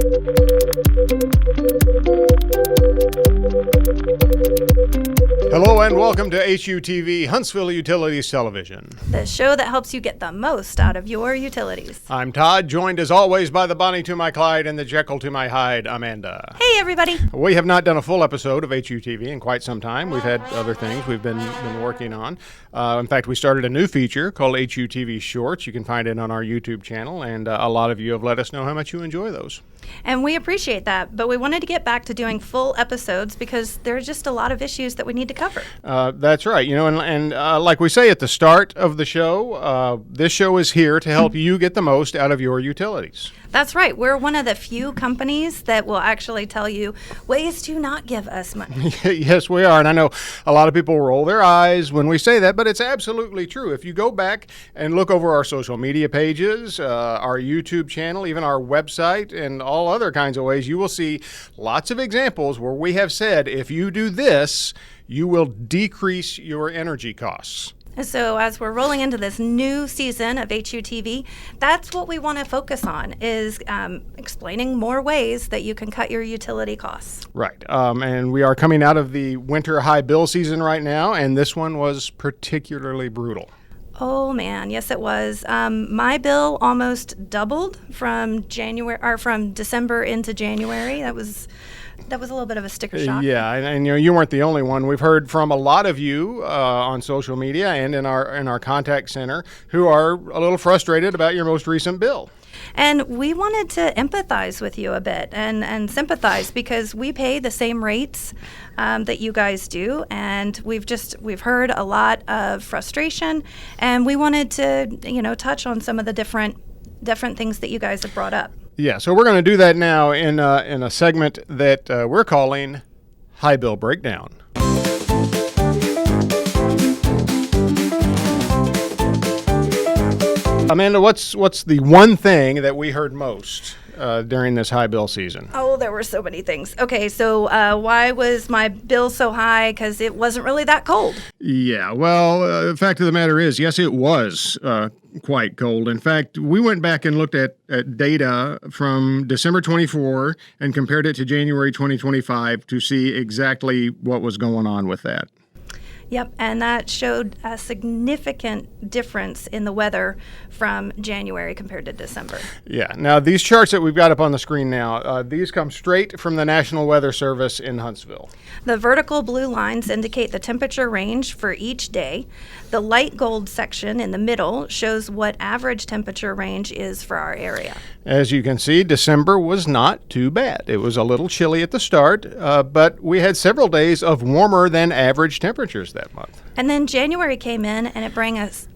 Hello and welcome to HUTV, Huntsville Utilities Television. The show that helps you get the most out of your utilities. I'm Todd, joined as always by the Bonnie to my Clyde and the Jekyll to my Hyde, Amanda. Hey everybody. We have not done a full episode of HUTV in quite some time. We've had other things we've been working on. In fact, we started a new feature called HUTV Shorts. You can find it on our YouTube channel, and a lot of you have let us know how much you enjoy those. And we appreciate that, but we wanted to get back to doing full episodes because there are just a lot of issues that we need to cover. That's right. You know, and like we say at the start of the show, this show is here to help you get the most out of your utilities. That's right. We're one of the few companies that will actually tell you ways to not give us money. Yes, we are. And I know a lot of people roll their eyes when we say that, but it's absolutely true. If you go back and look over our social media pages, our YouTube channel, even our website, and all other kinds of ways, you will see lots of examples where we have said, if you do this, you will decrease your energy costs. So as we're rolling into this new season of HUTV, that's what we want to focus on, is explaining more ways that you can cut your utility costs. Right. And we are coming out of the winter high bill season right now, and this one was particularly brutal. Oh man, yes it was. My bill almost doubled from December into January. That was a little bit of a sticker shock. Yeah, and you know, you weren't the only one. We've heard from a lot of you on social media and in our contact center who are a little frustrated about your most recent bill. And we wanted to empathize with you a bit and sympathize, because we pay the same rates that you guys do, and we've heard a lot of frustration, and we wanted to touch on some of the different things that you guys have brought up. Yeah, so we're going to do that now in a segment that we're calling High Bill Breakdown. Amanda, what's the one thing that we heard most during this high bill season? Oh, there were so many things. Okay, so why was my bill so high? Because it wasn't really that cold. Yeah, well, the fact of the matter is, yes, it was quite cold. In fact, we went back and looked at data from December 24 and compared it to January 2025 to see exactly what was going on with that. Yep, and that showed a significant difference in the weather from January compared to December. Yeah. Now, these charts that we've got up on the screen now, these come straight from the National Weather Service in Huntsville. The vertical blue lines indicate the temperature range for each day. The light gold section in the middle shows what average temperature range is for our area. As you can see, December was not too bad. It was a little chilly at the start, but we had several days of warmer than average temperatures that month. And then January came in, and it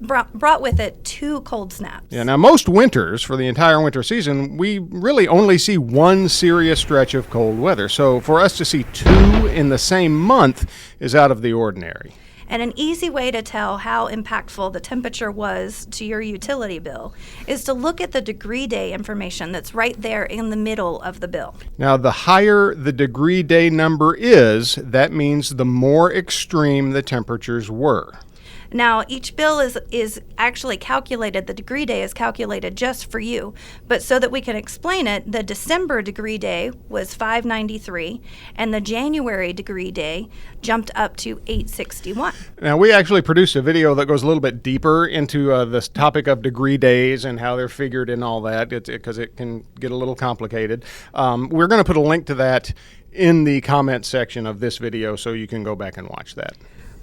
brought with it 2 cold snaps. Yeah, now most winters, for the entire winter season, we really only see one serious stretch of cold weather. So for us to see 2 in the same month is out of the ordinary. And an easy way to tell how impactful the temperature was to your utility bill is to look at the degree day information that's right there in the middle of the bill. Now, the higher the degree day number is, that means the more extreme the temperatures were. Now, each bill is actually calculated, the degree day is calculated just for you, but so that we can explain it, the December degree day was 593, and the January degree day jumped up to 861. Now, we actually produced a video that goes a little bit deeper into this topic of degree days and how they're figured and all that, because it can get a little complicated. We're going to put a link to that in the comment section of this video so you can go back and watch that.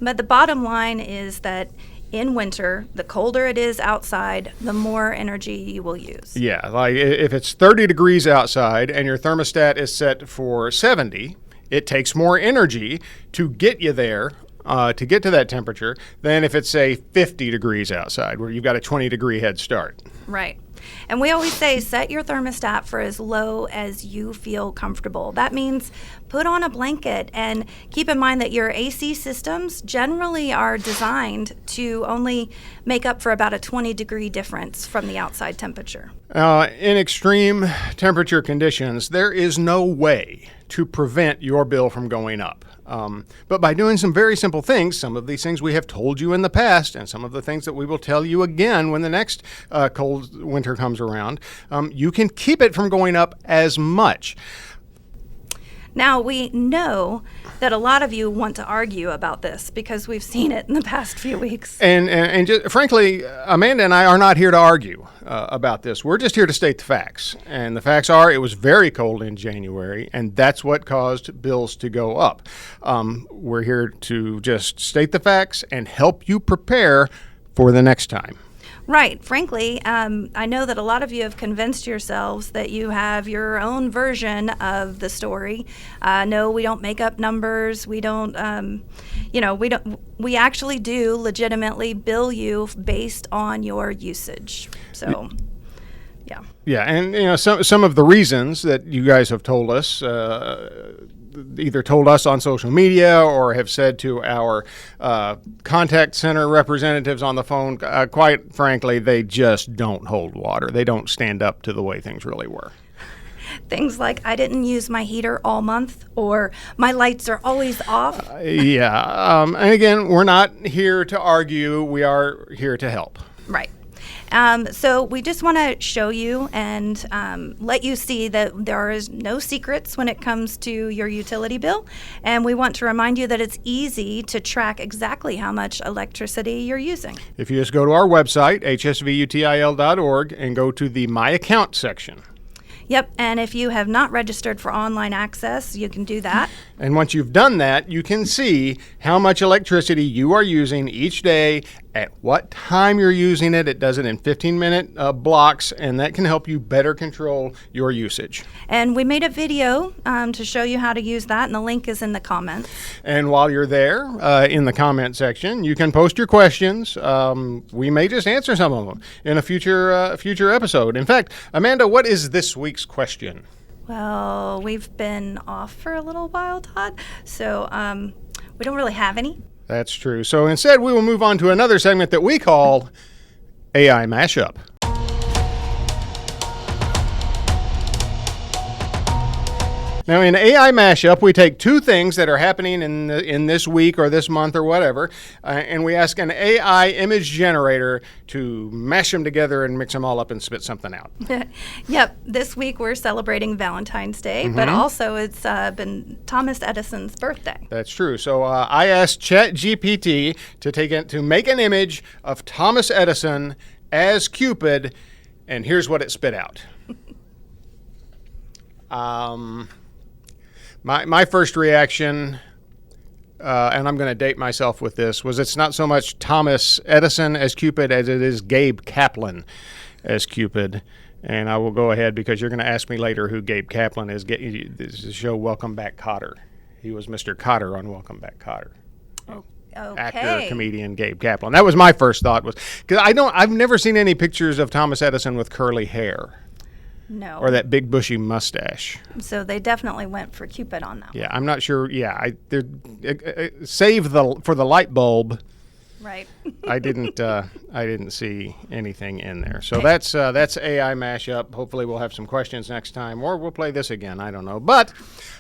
But the bottom line is that in winter, the colder it is outside, the more energy you will use. Yeah, like if it's 30 degrees outside and your thermostat is set for 70, it takes more energy to get you there, to get to that temperature, than if it's, say, 50 degrees outside, where you've got a 20-degree head start. Right. And we always say set your thermostat for as low as you feel comfortable. That means put on a blanket, and keep in mind that your AC systems generally are designed to only make up for about a 20-degree difference from the outside temperature. In extreme temperature conditions, there is no way to prevent your bill from going up. But by doing some very simple things, some of these things we have told you in the past, and some of the things that we will tell you again when the next cold winter comes around, you can keep it from going up as much. Now, we know that a lot of you want to argue about this because we've seen it in the past few weeks. And just, frankly, Amanda and I are not here to argue about this. We're just here to state the facts. And the facts are it was very cold in January, and that's what caused bills to go up. We're here to just state the facts and help you prepare for the next time. Right. Frankly, I know that a lot of you have convinced yourselves that you have your own version of the story. No, we don't make up numbers. We don't, we actually do legitimately bill you based on your usage. So, yeah. Yeah. And, some of the reasons that you guys have told us, either told us on social media or have said to our contact center representatives on the phone, quite frankly, they just don't hold water. They don't stand up to the way things really were. Things like, I didn't use my heater all month, or my lights are always off. And again, we're not here to argue. We are here to help. Right. So we just want to show you and let you see that there is no secrets when it comes to your utility bill. And we want to remind you that it's easy to track exactly how much electricity you're using. If you just go to our website, hsvutil.org, and go to the My Account section. Yep, and if you have not registered for online access, you can do that. And once you've done that, you can see how much electricity you are using each day, at what time you're using it. It does it in 15-minute blocks, and that can help you better control your usage. And we made a video to show you how to use that, and the link is in the comments. And while you're there in the comment section, you can post your questions. We may just answer some of them in a future episode. In fact, Amanda, what is this week's question? Well, we've been off for a little while, Todd, so we don't really have any. That's true. So instead, we will move on to another segment that we call AI Mashup. Now, in AI Mashup, we take two things that are happening in this week or this month or whatever, and we ask an AI image generator to mash them together and mix them all up and spit something out. Yep. This week we're celebrating Valentine's Day, but also it's been Thomas Edison's birthday. That's true. So I asked ChatGPT to make an image of Thomas Edison as Cupid, and here's what it spit out. My first reaction, and I'm going to date myself with this, was it's not so much Thomas Edison as Cupid as it is Gabe Kaplan as Cupid. And I will go ahead because you're going to ask me later who Gabe Kaplan is. This is the show Welcome Back, Kotter. He was Mr. Kotter on Welcome Back, Kotter. Oh. Okay. Actor, comedian Gabe Kaplan. That was my first thought, was because I've never seen any pictures of Thomas Edison with curly hair. No. Or that big bushy mustache. So they definitely went for Cupid on that one. Yeah, I'm not sure. Yeah, save for the light bulb. Right. I didn't see anything in there. So that's AI Mashup. Hopefully we'll have some questions next time, or we'll play this again. I don't know. But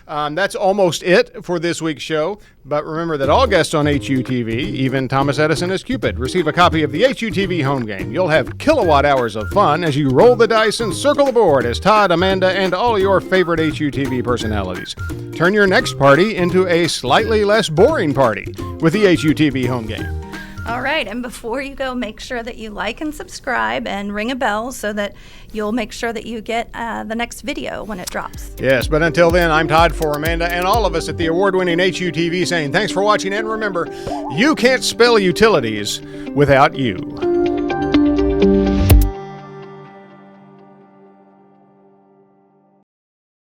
that's almost it for this week's show. But remember that all guests on HUTV, even Thomas Edison as Cupid, receive a copy of the HUTV home game. You'll have kilowatt hours of fun as you roll the dice and circle the board as Todd, Amanda, and all your favorite HUTV personalities turn your next party into a slightly less boring party with the HUTV home game. All right, and before you go, make sure that you like and subscribe and ring a bell so that you'll make sure that you get the next video when it drops. Yes, but until then, I'm Todd for Amanda and all of us at the award-winning HUTV saying thanks for watching, and remember, you can't spell utilities without you.